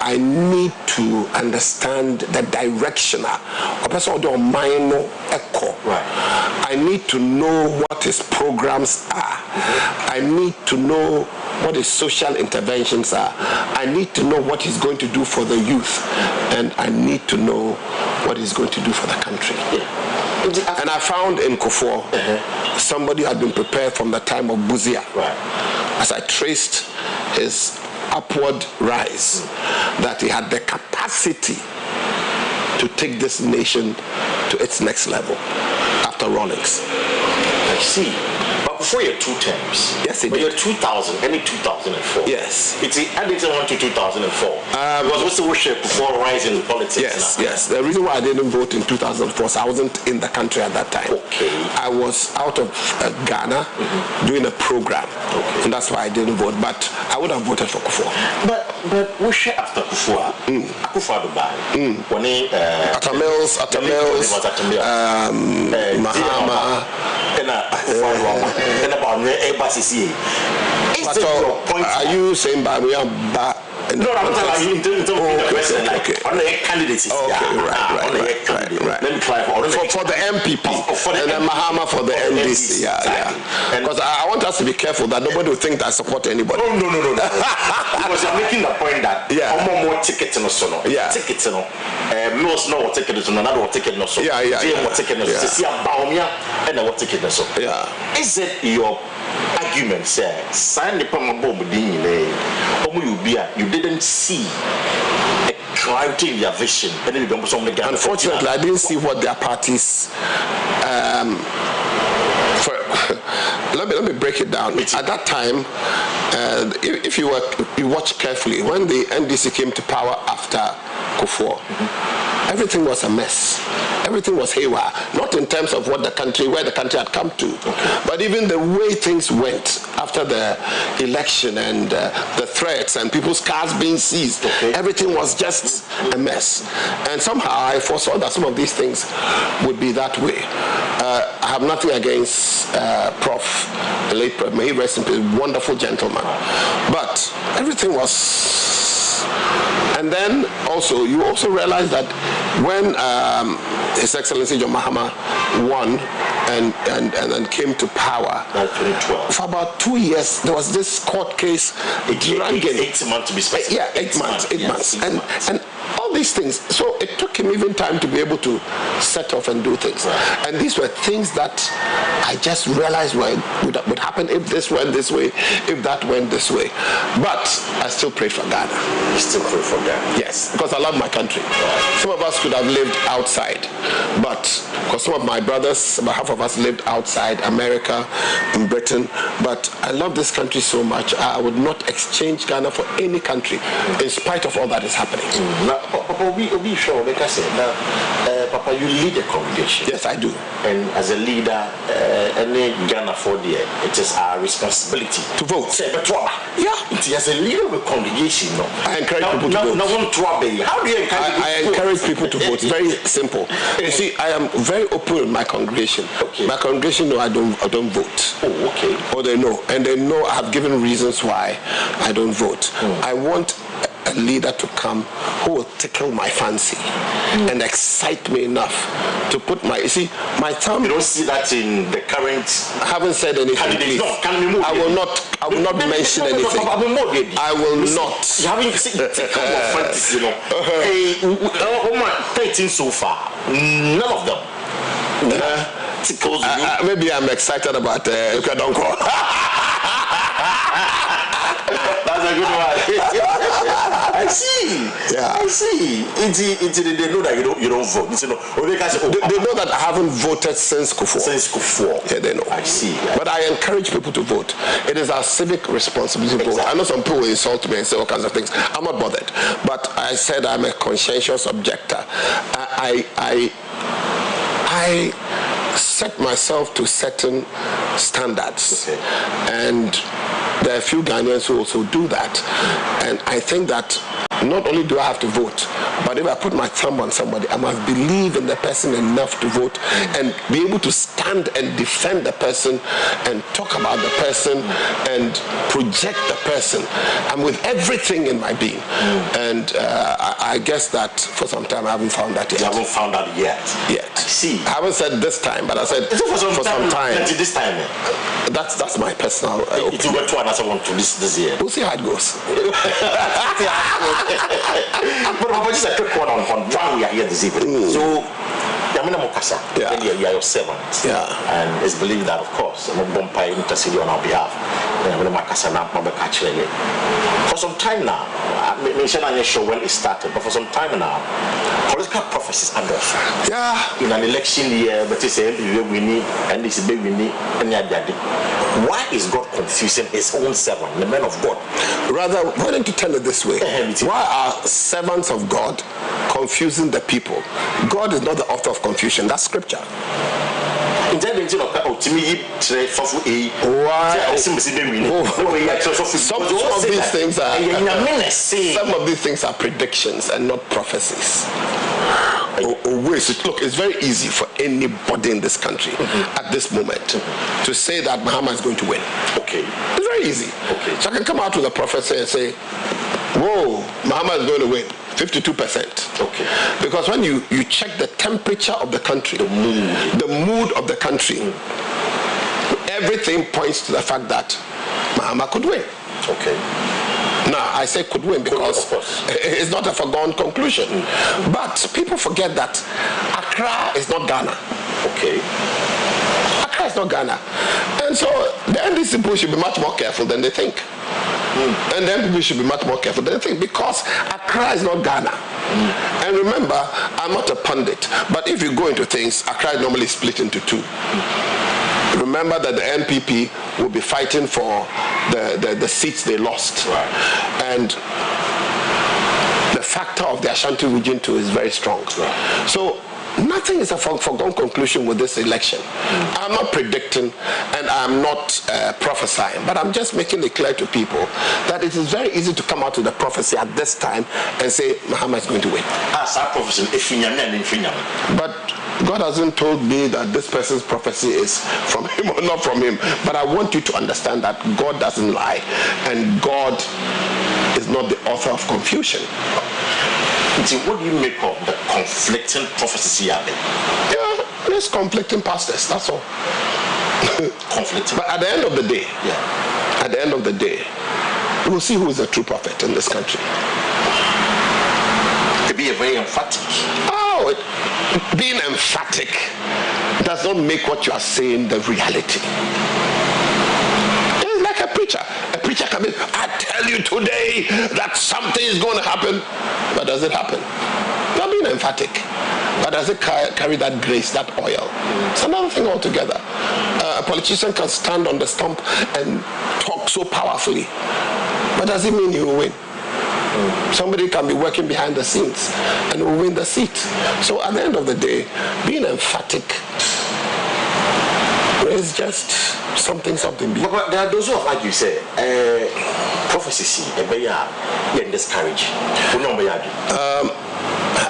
I need to understand the direction. I need to know what his programs are. I need to know what his social interventions are. I need to know what he's going to do for the youth. And I need to know what he's going to do for the country. And I found in Kufuor, somebody had been prepared from the time of Buzia. As I traced his upward rise, that he had the capacity to take this nation to its next level after Rawlings. I see. But before your 2 terms, yes, it did. Your 2000, any 2004. Yes. It's added on to 2004. Because what's the worship before rising in politics? Yes, yes. The reason why I didn't vote in 2004 is I wasn't in the country at that time. Okay. I was out of Ghana doing a program, and that's why I didn't vote. But I would have voted for Kufuor. But worship after Kufuor, Kufuor Dubai, when he Atamils, Mahama. And about are you saying by me? No, I'm telling you in terms of the person, like on the candidates. Right. Let me try for the MPP and then Mahama for the NDC. Because I want us to be careful that nobody will think that I support anybody. No. Because you're making the point that more tickets in the son. Tickets in most no ticket is another ticket no so. See a baumia and a ticket no so. Is it your argument, sir? Sign the bomb you didn't see a clarity in their vision. Unfortunately, I didn't see what their parties. Let me break it down. At that time, if you watch carefully, when the NDC came to power after Kufuor, everything was a mess. Everything was haywire. Not in terms of where the country had come to, but even the way things went after the election and the threats and people's cars being seized. Everything was just a mess. And somehow I foresaw that some of these things would be that way. I have nothing against Prof. The late Prof. May he rest in peace, wonderful gentleman. But everything was. And then also, you also realize that when His Excellency John Mahama won and came to power, for about 2 years, there was this court case dragging. 8 months to be specific. Yeah, 8 months. And all these things. So it took him even time to be able to set off and do things. And these were things that I just realized would happen if this went this way, if that went this way. But I still pray for Ghana. You still pray for Ghana? Yes, because I love my country. Some of us could have lived outside, but because some of my brothers, about half of us lived outside America and Britain, but I love this country so much, I would not exchange Ghana for any country, in spite of all that is happening. Now, Papa, be sure, like I said, now, Papa, you lead a congregation. Yes, I do. And as a leader, any Ghana for the, it is our responsibility to vote. Yeah. As a leader of a congregation, no. I encourage people to vote. How do you encourage people? I encourage people to vote. It's very simple. You see, I am very open with my congregation. My congregation know I don't vote. Oh, okay. Or they know, and they know I have given reasons why I don't vote. I want a leader to come who will tickle my fancy and excite me enough to put my, you see, my thumb. You don't see that in the current. I haven't said anything. Please. No, I will not mention anything. I will not. You haven't seen the fantasy, you know. 13 so far. None of them. Tickles you. Maybe I'm excited about Ukadonko. That's a good one. I see. Yeah. I see. They know that you don't vote. They know that I haven't voted since Kufuor. Yeah, they know. I see. But I encourage people to vote. It is our civic responsibility to vote. I know some people will insult me and say all kinds of things. I'm not bothered. But I said I'm a conscientious objector. I set myself to certain standards. And there are a few Ghanaians who also do that. And I think that not only do I have to vote, but if I put my thumb on somebody, I must believe in the person enough to vote and be able to stand and defend the person and talk about the person and project the person. I'm with everything in my being. And I guess that for some time I haven't found that yet. You haven't found that yet? Yet. I see. I haven't said this time, but I said for some time. This time? That's my personal opinion. It will go to another one to this year. We'll see how it goes. But just a quick one on why we are here this evening. So, Yamina Mokasa, you are your servant. And it's believed that, of course, I'm a Bompire intercede on our behalf. For some time now, I'm not sure when it started, but for some time now, political prophecies are there. In an election year, but it's a we need, and this is big we need, and why is God confusing his own servant, the man of God? Rather, why don't you tell it this way? Why are servants of God confusing the people? God is not the author of confusion. That's scripture. Why? Some of these things are predictions and not prophecies. Look, it's very easy for anybody in this country at this moment to say that Muhammad is going to win. Okay. It's very easy. Okay. So I can come out with a prophecy and say, whoa, Muhammad is going to win. 52%. Okay. Because when you check the temperature of the country, the mood of the country, everything points to the fact that Muhammad could win. Okay. Now, I say could win because it's not a foregone conclusion. But people forget that Accra is not Ghana. Okay. Accra is not Ghana. And so the NDC people should be much more careful than they think. And then people should be much more careful than they think because Accra is not Ghana. And remember, I'm not a pundit, but if you go into things, Accra is normally split into two. Remember that the NPP will be fighting for the seats they lost. Right. And the factor of the Ashanti region too is very strong. Right. So nothing is a foregone conclusion with this election. I'm not predicting and I'm not prophesying, but I'm just making it clear to people that it is very easy to come out with a prophecy at this time and say Muhammad is going to win. But God hasn't told me that this person's prophecy is from him or not from him. But I want you to understand that God doesn't lie and God is not the author of confusion. What do you make of the conflicting prophecies here? Yeah, there's conflicting pastors, that's all. Conflicting. But at the end of the day, at the end of the day, we'll see who is the true prophet in this country. To be very emphatic. Oh, being emphatic does not make what you are saying the reality. It's like a preacher. A preacher can be, I tell you today that something is going to happen. But does it happen? Not being emphatic. But does it carry that grace, that oil? It's another thing altogether. A politician can stand on the stump and talk so powerfully. But does it mean he will win? Somebody can be working behind the scenes and will win the seat. So at the end of the day, being emphatic is just something big. But there are those who have argued, say, prophecy, and discourage.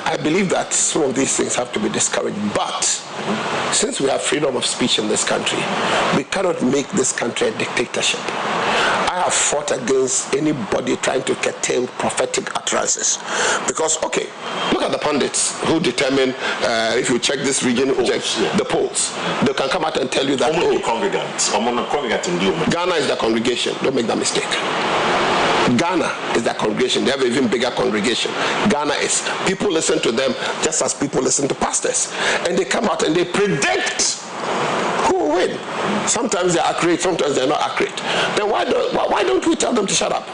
I believe that some of these things have to be discouraged. But since we have freedom of speech in this country, we cannot make this country a dictatorship. I have fought against anybody trying to curtail prophetic utterances. Because, okay, look at the pundits who determine if you check this region, check the polls. They can come out and tell you that, Ghana is the congregation. Don't make that mistake. Ghana is that congregation. They have an even bigger congregation. Ghana is. People listen to them just as people listen to pastors. And they come out and they predict who will win. Sometimes they're accurate, sometimes they're not accurate. Then why don't we tell them to shut up?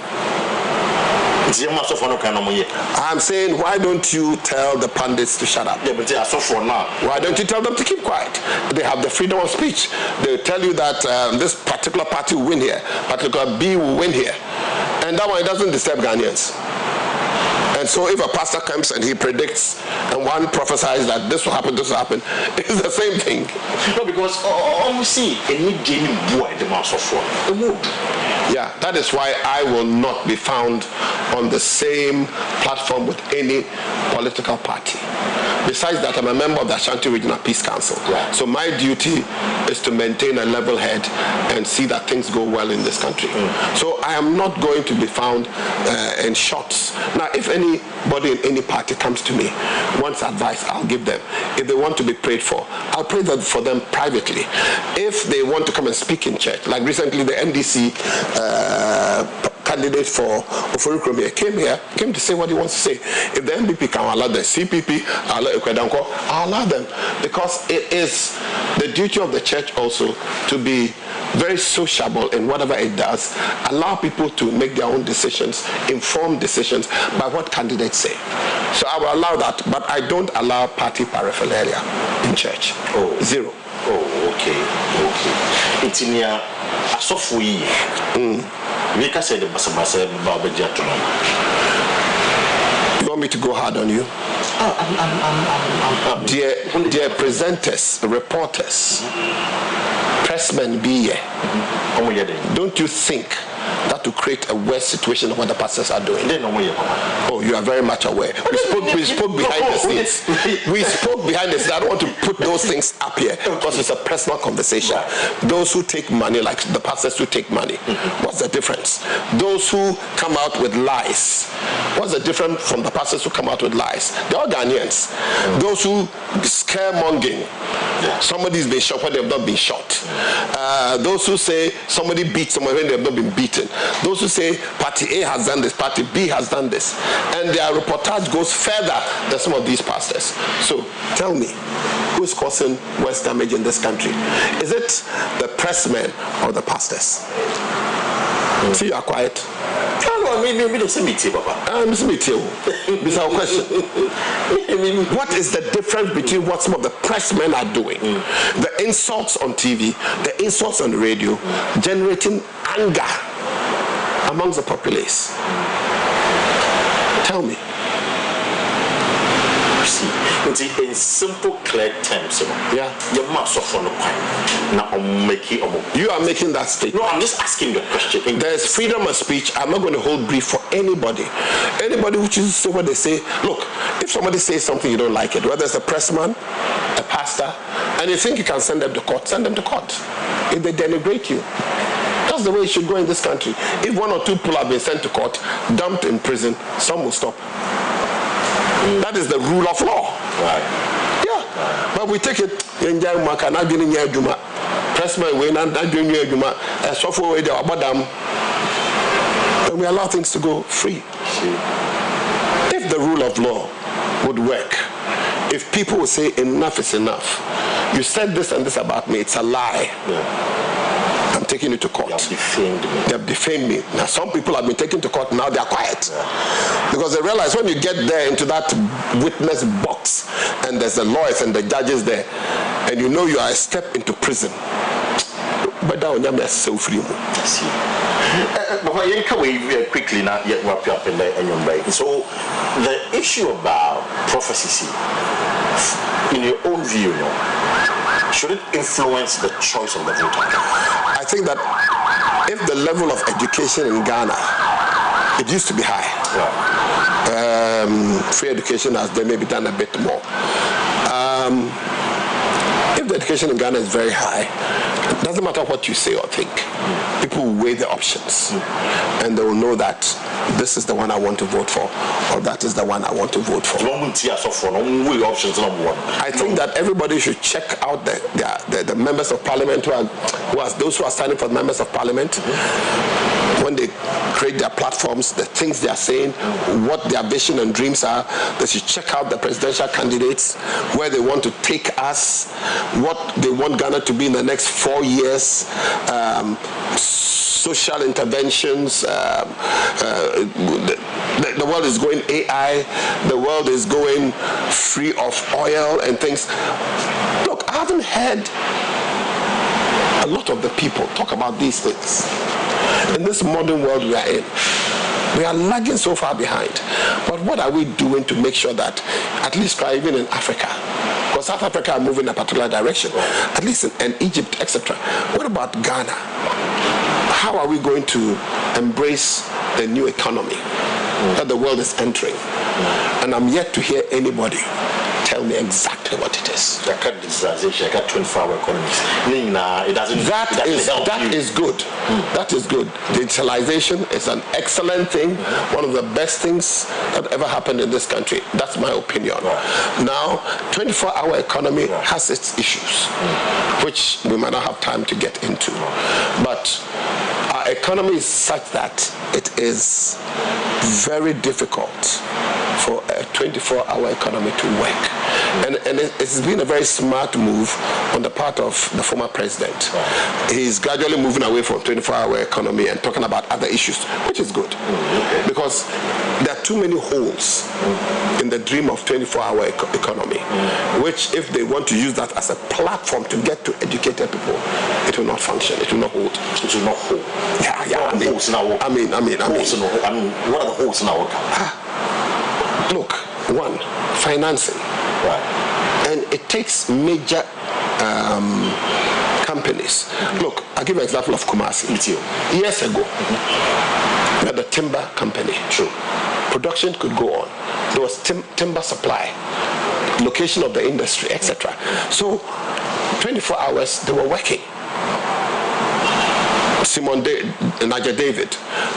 I'm saying, why don't you tell the pundits to shut up? Why don't you tell them to keep quiet? They have the freedom of speech. They tell you that this particular party will win here, particular B will win here. And that one doesn't disturb Ghanaians. And so if a pastor comes and he predicts and one prophesies that this will happen, it's the same thing. No, because we see any boy the mass of one. Yeah, that is why I will not be found on the same platform with any political party. Besides that, I'm a member of the Ashanti Regional Peace Council. Right. So my duty is to maintain a level head and see that things go well in this country. So I am not going to be found in shots. Now, if anybody in any party comes to me, wants advice, I'll give them. If they want to be prayed for, I'll pray for them privately. If they want to come and speak in church, like recently the NDC candidate for Oyerepa came to say what he wants to say. If the MPP can allow the CPP, I'll allow them, because it is the duty of the church also to be very sociable in whatever it does, allow people to make their own decisions, informed decisions by what candidates say. So I will allow that, but I don't allow party paraphernalia in church. Oh. Zero. Oh, okay. It's in here. Make us say the Basabasa Babaja. You want me to go hard on you? Dear presenters, reporters, pressmen be here. Don't you think that to create a worse situation of what the pastors are doing? Oh, you are very much aware. We spoke behind the scenes. We spoke behind the scenes. I don't want to put those things up here because it's a personal conversation. Those who take money, like the pastors who take money, what's the difference? Those who come out with lies, what's the difference from the pastors who come out with lies? They're all Ghanaians. Those who scaremongering, somebody's been shot when they have not been shot. Those who say somebody beat someone when they have not been beaten. Those who say party A has done this, party B has done this. And their reportage goes further than some of these pastors. So tell me, who is causing worse damage in this country? Is it the pressmen or the pastors? See, you are quiet. This is our question. What is the difference between what some of the pressmen are doing? The insults on TV, the insults on the radio, generating anger amongst the populace. Tell me. See, in simple, clear terms, you must offer you are making that statement. No, I'm just asking the question. There is freedom of speech. I'm not going to hold brief for anybody. Anybody who chooses to say what they say. Look, if somebody says something you don't like it, whether it's a pressman, a pastor, and you think you can send them to court, send them to court. If they denigrate you, that's the way it should go in this country. If one or two people have been sent to court, dumped in prison, some will stop. That is the rule of law. Right. Yeah. But we take it in Jamaica, not getting here, Juma. Pressman, we're not doing here, Juma. And so far, we're about them. And we allow things to go free. If the rule of law would work, if people would say enough is enough, you said this and this about me, it's a lie. I'm taking you to court. They have defamed me. Now some people have been taken to court, now they are quiet. Because they realize when you get there into that witness box and there's the lawyers and the judges there, and you know you are a step into prison. But now you're so free. But quickly now, yet wrap you up in the so the issue about prophecy, in your own view, should it influence the choice of the voter? I think that if the level of education in Ghana, it used to be high. Free education has then maybe done a bit more. If the education in Ghana is very high, it doesn't matter what you say or think. People will weigh the options and they will know that this is the one I want to vote for or that is the one I want to vote for. I think that everybody should check out the members of parliament those who are standing for the members of parliament. When they create their platforms, the things they are saying, what their vision and dreams are, they should check out the presidential candidates, where they want to take us, what they want Ghana to be in the next 4 years, social interventions. The world is going AI, the world is going free of oil and things. Look, I haven't heard a lot of the people talk about these things. In this modern world we are in, we are lagging so far behind. But what are we doing to make sure that, at least try even in Africa, because South Africa are moving in a particular direction, at least in Egypt, etc. What about Ghana? how are we going to embrace the new economy that the world is entering? And I'm yet to hear anybody tell me exactly what it is. I got digitalization, I got 24-hour economies. That is good. That is good. Digitalization is an excellent thing, one of the best things that ever happened in this country. That's my opinion. Now, 24-hour economy has its issues, which we might not have time to get into. But our economy is such that it is very difficult for a 24-hour economy to work. And it's been a very smart move on the part of the former president. He's gradually moving away from 24-hour economy and talking about other issues, which is good. Because there are too many holes in the dream of 24-hour economy, which if they want to use that as a platform to get to educated people, it will not function. It will not hold. It will not hold. Yeah. I mean, what are the holes in our work? Look, one, financing. And it takes major companies. Look, I'll give you an example of Kumasi. Years ago, we had the timber company. True. Production could go on. There was timber supply, location of the industry, etc. So, 24 hours, they were working. Niger David,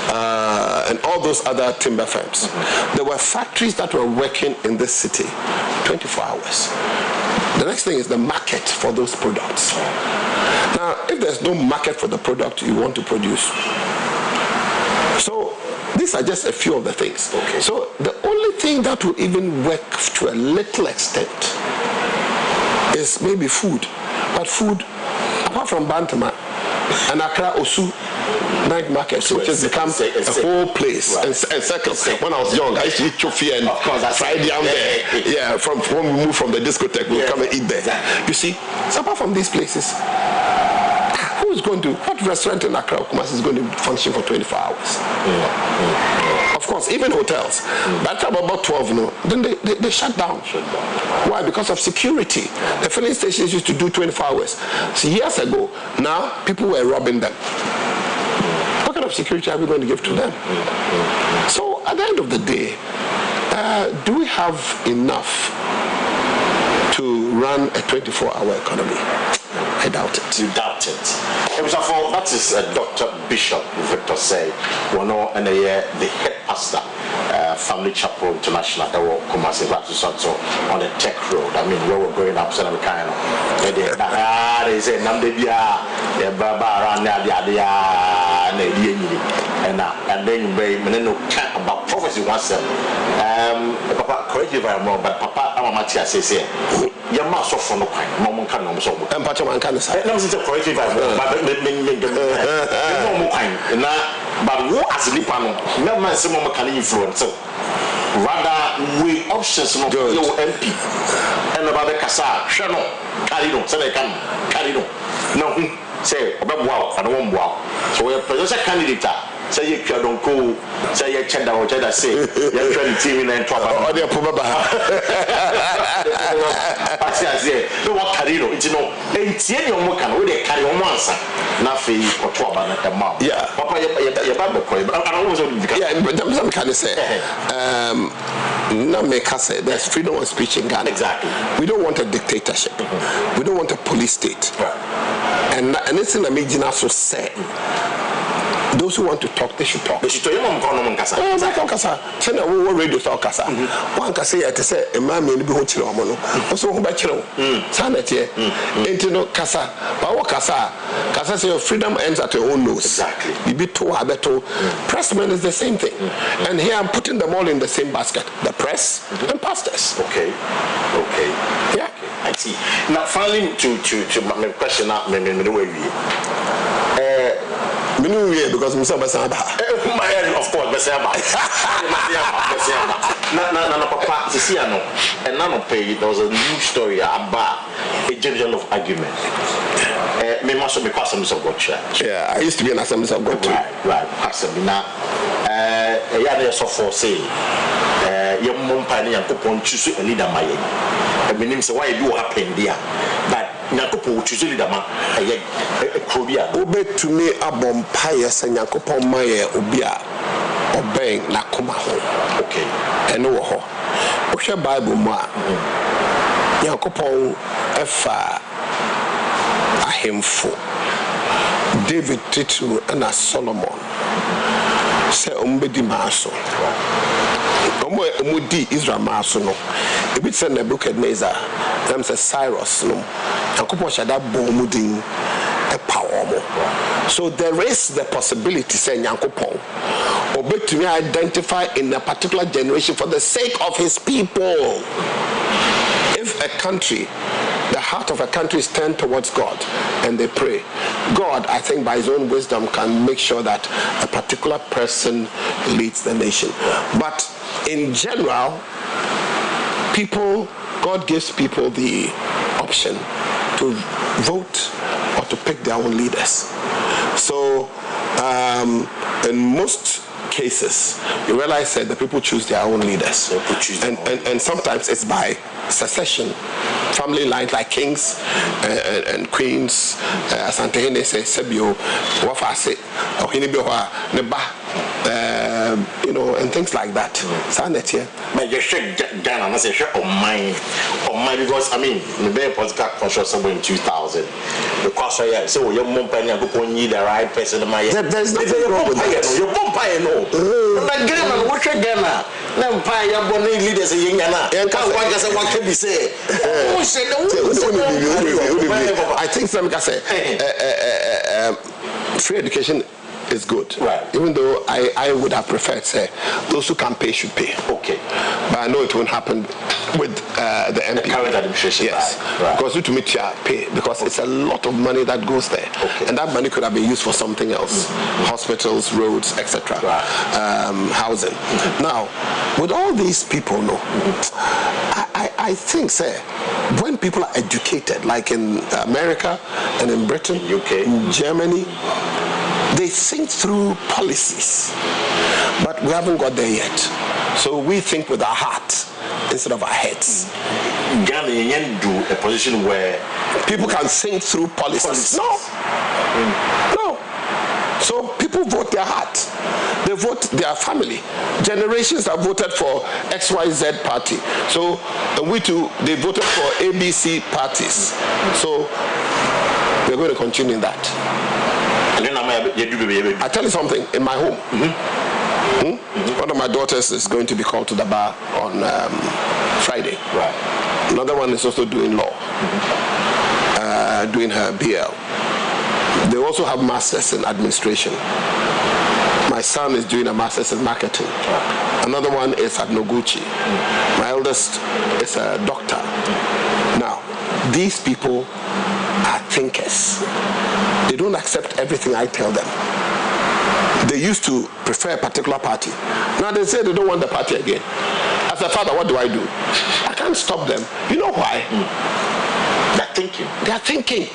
and all those other timber firms. There were factories that were working in this city 24 hours. The next thing is the market for those products. Now, if there's no market for the product you want to produce, so these are just a few of the things. Okay. So the only thing that will even work to a little extent is maybe food. But food, apart from Bantama and Accra Osu night markets, which has become a whole place and circles. When I was young, I used to eat chofi and fried yam there. Yeah, from when we moved from the discotheque, we would come and eat there. You see, so apart from these places, what restaurant in Accra Kumasi is going to function for 24 hours? Of course, even hotels. By the time about 12, then they shut down. Why? Because of security. The filling stations used to do 24 hours. So years ago, now people were robbing them. What kind of security are we going to give to them? So at the end of the day, do we have enough to run a 24-hour economy? I doubt it. You doubt it. That is Dr. Bishop Victor say, and the head pastor, Family Chapel International, that were Kumasi on the Tech Road. I mean, where we're going up, so we kind of, they say, Namdebia, the Baba, and then we about prophecy once. Papa, correct me if I'm wrong, but Papa Amamatia says here, you must offer no kind, Mamma can also, and Pataman can say, no, it's a correct if I'm wrong, but what as a Nipano, no man, some of can influence. Rather, we options of your MP and about the Casa, Shano, Carino, so they can Carino. No, say, about wow, and one wow. So we are presidential candidate. Say you don't go, say you check out what I say, you're trying to team in and talk about the Puma. I say, no, what Carino, it's no, it's any of them can really carry on once. Nothing or trouble at the mouth. Yeah, Papa, you're I always but some kind of say, no, make us say there's freedom of speech in Ghana. Exactly. We don't want a dictatorship. We don't want a police state. And anything that makes us so sad. Those who want to talk, they should talk. They should tell you, Mom, Kasa. Send a radio talk, Kasa. One can say, to say, a man may be hotel or mono. Also, who bachelor. Sanity, Intino Kasa, Power Kasa. Kasa say, freedom ends at your own nose. Exactly. You be too abeto. Pressmen is the same thing. And here I'm putting them all in the same basket the press and pastors. Okay. Yeah. I see. Now, finally, to my question, because of course, there was a new story about a generation of argument. Yeah, I used to be an Assemblies of God too. Right. Now, your mom and coupon choose a leader. I mean, so why do happen there? But Nyankopɔn choose leader ma eye krobia obetumi abompa yesa Nyankopɔn ma ye obi a obeng na koma ho okay eno wo ho ohwe Bible mu a Nyankopɔn efa ahemfo David titu na Solomon se ombedi maaso omudi Israel maaso no ebi se Nebuchadnezzar them say Cyrus no Nyankopɔn shada bomudin epawomo so there is the possibility say Nyankopɔn obetumi identify in a particular generation for the sake of his people. If a country, the heart of a country is turned towards God and they pray, God, I think by his own wisdom can make sure that a particular person leads the nation. But in general, God gives people the option to vote or to pick their own leaders. So in most cases, you realize that the people choose their own leaders, and sometimes it's by succession, family lines like kings and queens. Asantehene say Sebio, Wafase, Ohinibiwa, Neba, and things like that. Sanity. But you should Ghana, I say share on mine, because I mean, the very political conscious somewhere in 2000. Because I so your mom penny go need the right person. There's nothing wrong with that. Your vampire no. But Ghana, what you Ghana? Vampire born leaders in Ghana. Can't what can be say? I think some can say free education is good, right? Even though I would have preferred say those who can pay should pay. Okay, but I know it won't happen with the MP. The current administration. Yes, right. Because you to meet your pay because it's a lot of money that goes there, and that money could have been used for something else, hospitals, roads, etc. Right. Housing. Now, with all these people, I think say when people are educated, like in America and in Britain, UK, in Germany, they think through policies, but we haven't got there yet. So we think with our heart instead of our heads. Ghana do a position where people can think through policies. No. So people vote their heart. They vote their family. Generations have voted for XYZ party. So we too, they voted for ABC parties. So we're going to continue in that. I tell you something, in my home, one of my daughters is going to be called to the bar on Friday. Right. Another one is also doing law, doing her BL. They also have masters in administration. My son is doing a master's in marketing. Another one is at Noguchi. My eldest is a doctor. Now, these people are thinkers. They don't accept everything I tell them. They used to prefer a particular party. Now they say they don't want the party again. As a father, what do? I can't stop them. You know why? They're thinking. They are thinking.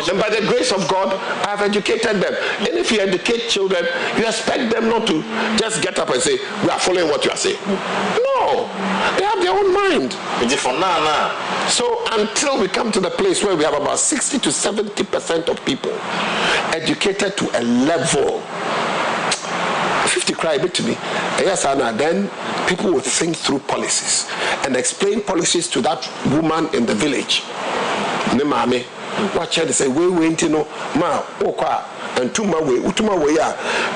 And by the grace of God, I have educated them. And if you educate children, you expect them not to just get up and say, we are following what you are saying. No. They have their own mind. So until we come to the place where we have about 60 to 70% of people educated to a level, 50 cry a bit to me, yes, Anna, then people will think through policies and explain policies to that woman in the village. Nemame. Watch out, say, we went to know, ma, okwa, and utuma way,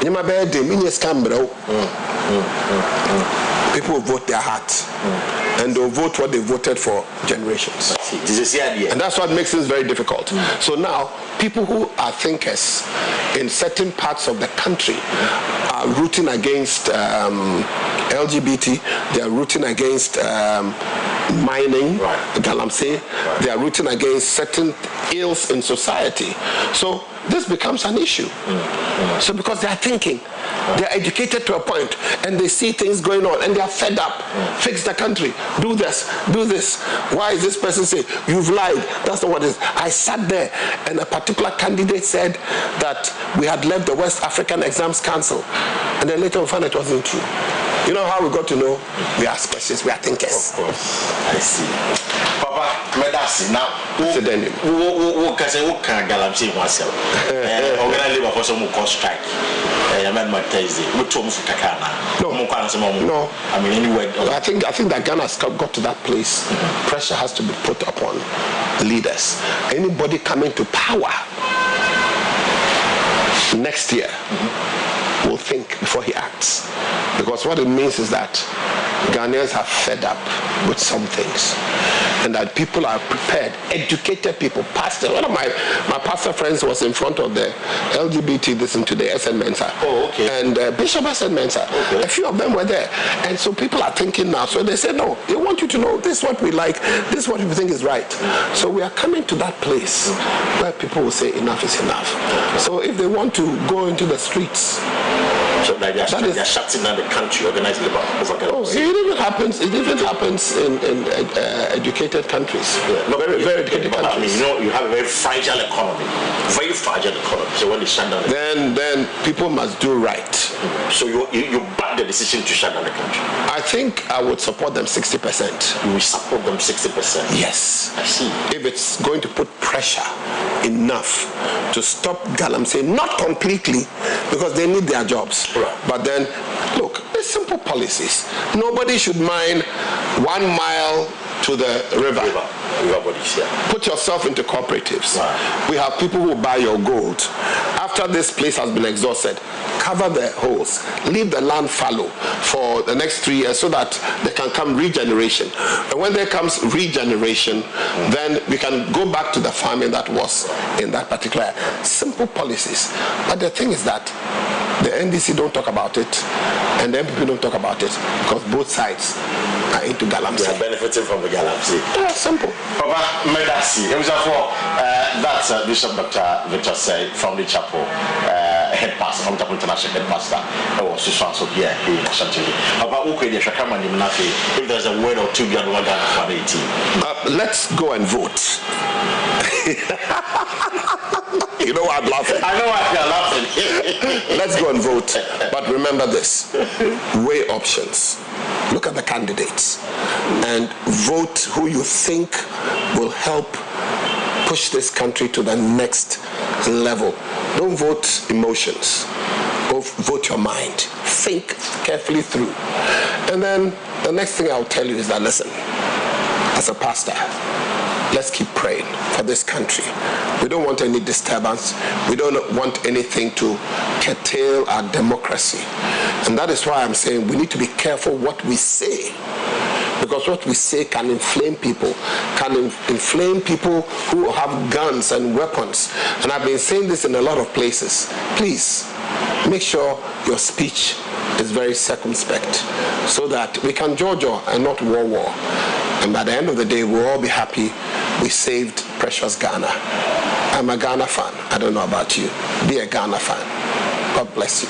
Yama bed, minias cambro. People will vote their heart, and they'll vote what they voted for generations. This is the idea. And that's what makes this very difficult. So now, people who are thinkers in certain parts of the country are rooting against LGBT, they are rooting against mining, galamsey, they are rooting against certain ills in society. So this becomes an issue. So because they are thinking, they are educated to a point, and they see things going on, and they are fed up. Fix the country. Do this. Do this. Why is this person saying, you've lied? That's not what it is. I sat there, and a particular candidate said that we had left the West African Exams Council, and then later we found it wasn't true. You know how we got to know? We ask questions, we are thinkers. Of course. I see. Papa, medasi now. Who can galamsey oneself? Organize for some more strike. No. I mean, anyway. I think that Ghana has got to that place. Pressure has to be put upon leaders. Anybody coming to power next year will think before he acts. Because what it means is that Ghanaians are fed up with some things. And that people are prepared, educated people, pastors. One of my pastor friends was in front of the LGBT listen to the SN Mensa. Oh, okay. And Bishop SN Mensa. Okay. A few of them were there. And so people are thinking now. So they say, no, they want you to know this is what we like, this is what we think is right. So we are coming to that place where people will say enough is enough. So if they want to go into the streets, so like they're shutting down the country, organizing the it even happens in educated countries. Yeah. No, very educated countries. I mean, you know, you have a very fragile economy. Very fragile economy. So when they shut down then people must do right. So you back the decision to shut down the country? I think I would support them 60%. You will support them 60%? Yes. I see. If it's going to put pressure enough to stop galamsey, not completely, because they need their jobs. Right. But then, look, there's simple policies. Nobody should mine 1 mile to the river. Put yourself into cooperatives. Right. We have people who buy your gold. After this place has been exhausted, cover the holes, leave the land fallow for the next 3 years so that there can come regeneration. And when there comes regeneration, then we can go back to the farming that was in that particular area. Simple policies. But the thing is that the NDC don't talk about it, and the MPP don't talk about it, because both sides are into galamsey. They are benefiting from the galamsey. Yeah, simple. Papa, medasi. It was that's Bishop Dr. Victor Say from the chapel, head pastor, from Chapel International head pastor. Oh, so here in Ashanti. Papa, if there's a word or two beyond one let's go and vote. You know why I'm laughing? I know why you're laughing. Let's go and vote. But remember this. Weigh options. Look at the candidates. And vote who you think will help push this country to the next level. Don't vote emotions. Vote your mind. Think carefully through. And then the next thing I'll tell you is that, listen, as a pastor, let's keep praying for this country. We don't want any disturbance. We don't want anything to curtail our democracy. And that is why I'm saying we need to be careful what we say. Because what we say can inflame people, who have guns and weapons. And I've been saying this in a lot of places. Please, make sure your speech is very circumspect so that we can jojo and not war. And by the end of the day, we'll all be happy we saved precious Ghana. I'm a Ghana fan. I don't know about you. Be a Ghana fan. God bless you.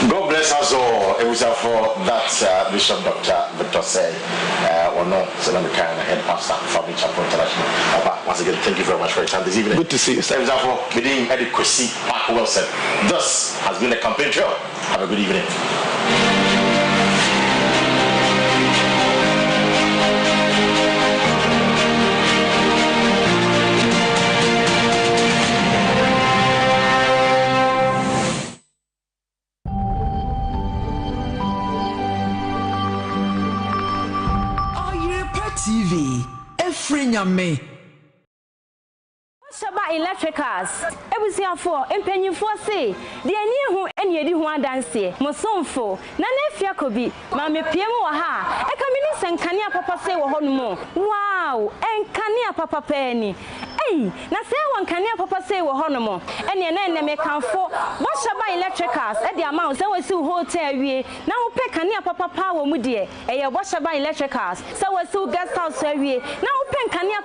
God bless us all. It was for that Bishop Dr. Victor Say, or no, Selamika and head pastor from the Chapel International. Once again, thank you very much for your time this evening. Good to see you, sir. It was for Kwasi Parker-Wilson. This has been a campaign trail. Have a good evening. Oyerepa TV, Efrenyame. Shaba electricals. Ebusiafo, empenyimfo se, de ani hu eni edi hu adanse. Mosomfo, na nefia kobi, ma mepiem wo ha. E ka mini senkania papa se wo honumo. Wow, enkania papa pe ni. Ei, na se wankania papa se wo honumo. Ene na me kanfo. Bo Shaba electricals e de amount se wasi hotel wie. Na wo pe kania papa pa wo mu de. E ye Bo Shaba electricals. Se wasi guest house wie. Na wo pe kania